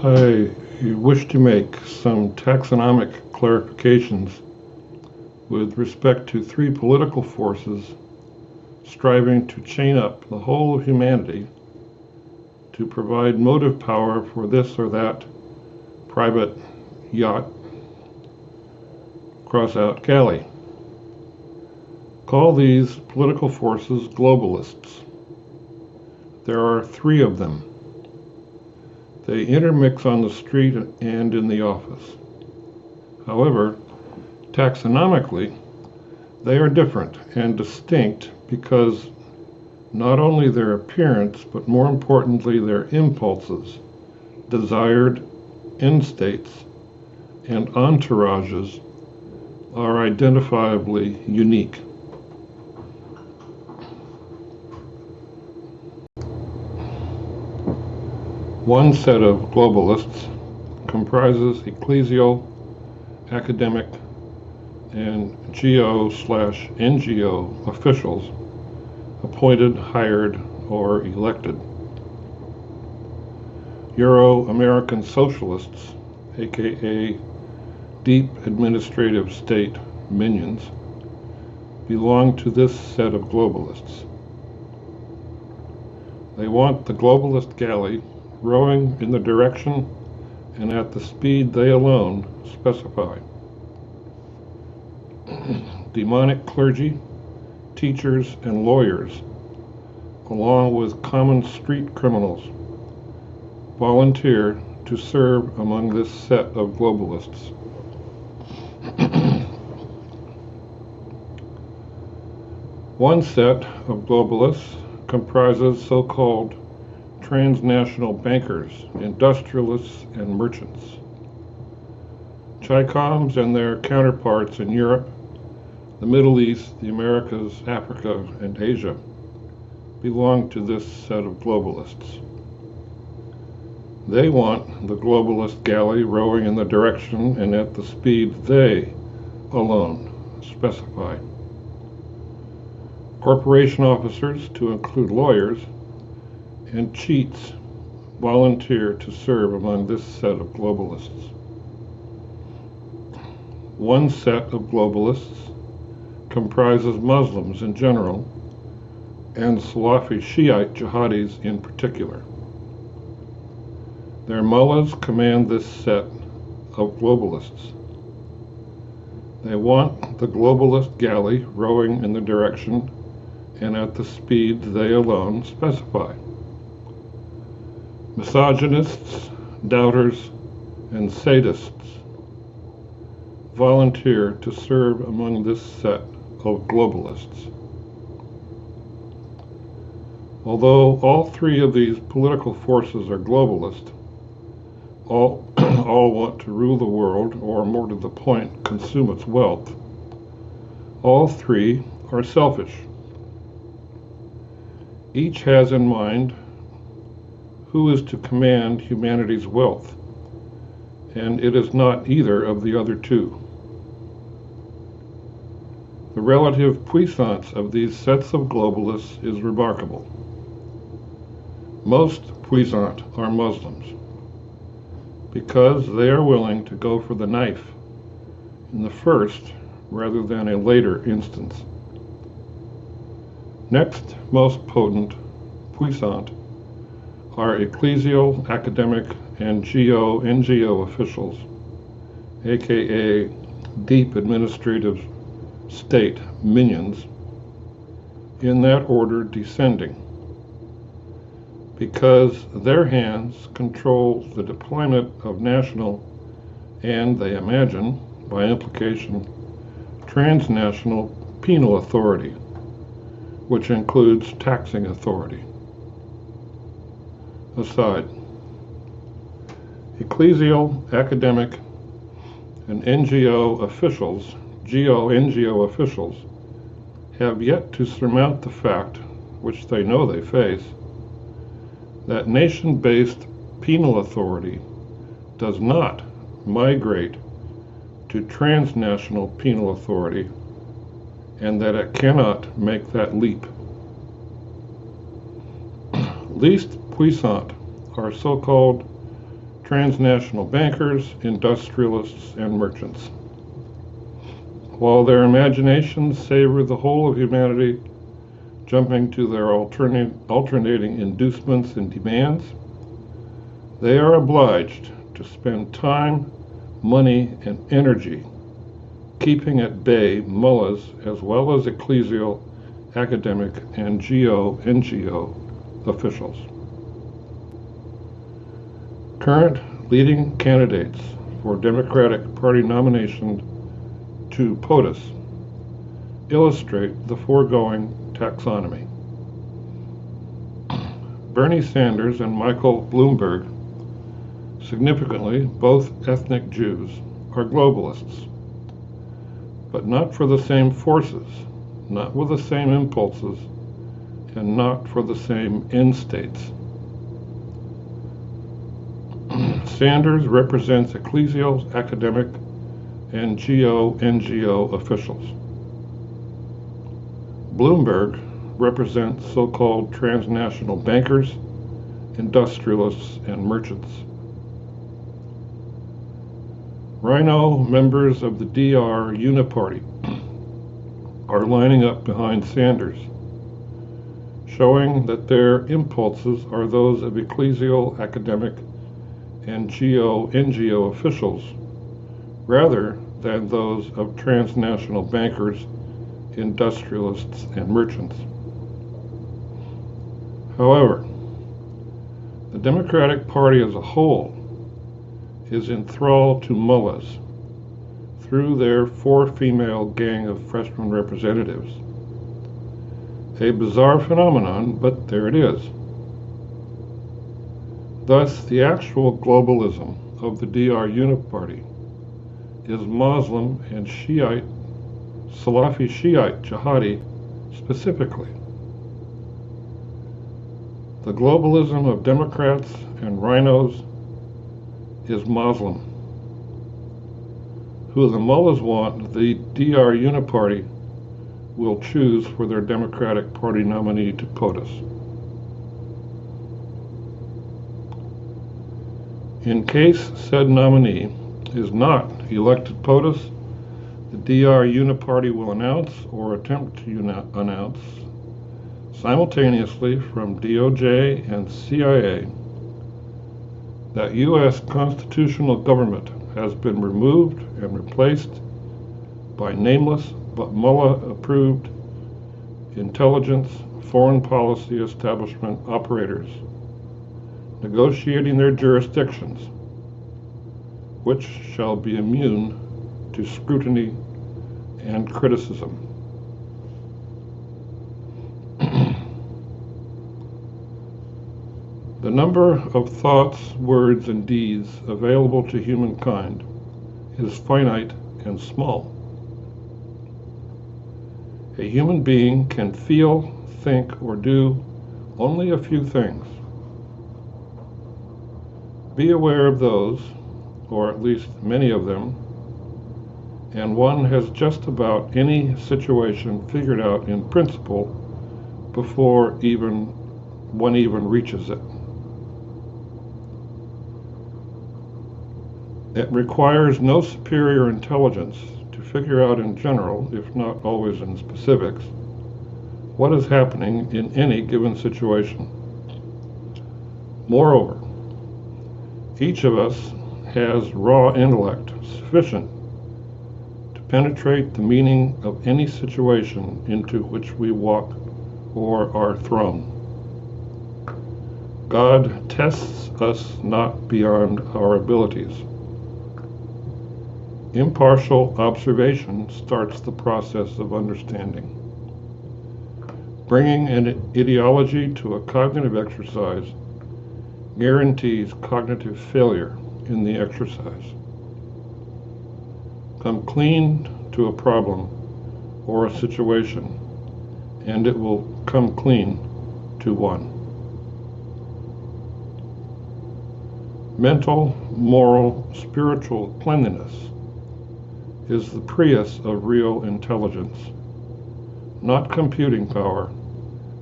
I wish to make some taxonomic clarifications with respect to three political forces striving to chain up the whole of humanity to provide motive power for this or that private yacht, cross-out galley. Call these political forces globalists. There are three of them. They intermix on the street and in the office. However, taxonomically, they are different and distinct because not only their appearance, but more importantly, their impulses, desired end states, and entourages are identifiably unique. One set of globalists comprises ecclesial, academic, and GO/NGO officials appointed, hired, or elected. Euro-American socialists, aka deep administrative state minions, belong to this set of globalists. They want the globalist galley rowing in the direction and at the speed they alone specify. Demonic clergy, teachers, and lawyers, along with common street criminals, volunteer to serve among this set of globalists. One set of globalists comprises so-called transnational bankers, industrialists, and merchants. Chicoms and their counterparts in Europe, the Middle East, the Americas, Africa, and Asia belong to this set of globalists. They want the globalist galley rowing in the direction and at the speed they alone specify. Corporation officers, to include lawyers, and cheats volunteer to serve among this set of globalists. One set of globalists comprises Muslims in general and Salafi Shiite jihadis in particular. Their mullahs command this set of globalists. They want the globalist galley rowing in the direction and at the speed they alone specify. Misogynists, doubters, and sadists volunteer to serve among this set of globalists. Although all three of these political forces are globalist, all want to rule the world, or more to the point, consume its wealth, all three are selfish. Each has in mind who is to command humanity's wealth, and it is not either of the other two. The relative puissance of these sets of globalists is remarkable. Most puissant are Muslims, because they are willing to go for the knife in the first rather than a later instance. Next most potent, puissant, are ecclesial, academic, and GO/NGO officials, aka deep administrative state minions, in that order descending, because their hands control the deployment of national and, they imagine, by implication, transnational penal authority, which includes taxing authority. Aside, ecclesial, academic, and NGO officials, GO/NGO officials, have yet to surmount the fact, which they know they face, that nation-based penal authority does not migrate to transnational penal authority, and that it cannot make that leap. Least puissant are so-called transnational bankers, industrialists, and merchants. While their imaginations savor the whole of humanity, jumping to their alternating inducements and demands, they are obliged to spend time, money, and energy keeping at bay mullahs as well as ecclesial, academic, and NGO officials. Current leading candidates for Democratic Party nomination to POTUS illustrate the foregoing taxonomy. Bernie Sanders and Michael Bloomberg, significantly both ethnic Jews, are globalists, but not for the same forces, not with the same impulses, and not for the same end states. Sanders represents ecclesial, academic, and NGO officials. Bloomberg represents so-called transnational bankers, industrialists, and merchants. Rhino members of the DR Uniparty are lining up behind Sanders, showing that their impulses are those of ecclesial, academic, and NGO officials, rather than those of transnational bankers, industrialists, and merchants. However, the Democratic Party as a whole is in thrall to mullahs through their four-female gang of freshman representatives. A bizarre phenomenon, but there it is. Thus, the actual globalism of the DR Uniparty is Muslim and Shiite, Salafi Shiite jihadi specifically. The globalism of Democrats and rhinos is Muslim. Who the mullahs want, the DR Uniparty will choose for their Democratic Party nominee to POTUS. In case said nominee is not elected POTUS, the DR Uniparty will announce or attempt to announce simultaneously from DOJ and CIA that U.S. constitutional government has been removed and replaced by nameless but mullah-approved intelligence, foreign policy establishment operators negotiating their jurisdictions, which shall be immune to scrutiny and criticism. The number of thoughts, words, and deeds available to humankind is finite and small. A human being can feel, think, or do only a few things. Be aware of those, or at least many of them, and one has just about any situation figured out in principle before one even reaches it. It requires no superior intelligence to figure out in general, if not always in specifics, what is happening in any given situation. Moreover, each of us has raw intellect sufficient to penetrate the meaning of any situation into which we walk or are thrown. God tests us not beyond our abilities. Impartial observation starts the process of understanding. Bringing an ideology to a cognitive exercise guarantees cognitive failure in the exercise. Come clean to a problem or a situation, and it will come clean to one. Mental, moral, spiritual cleanliness is the Prius of real intelligence, not computing power,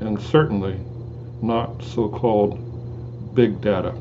and certainly not so-called big data.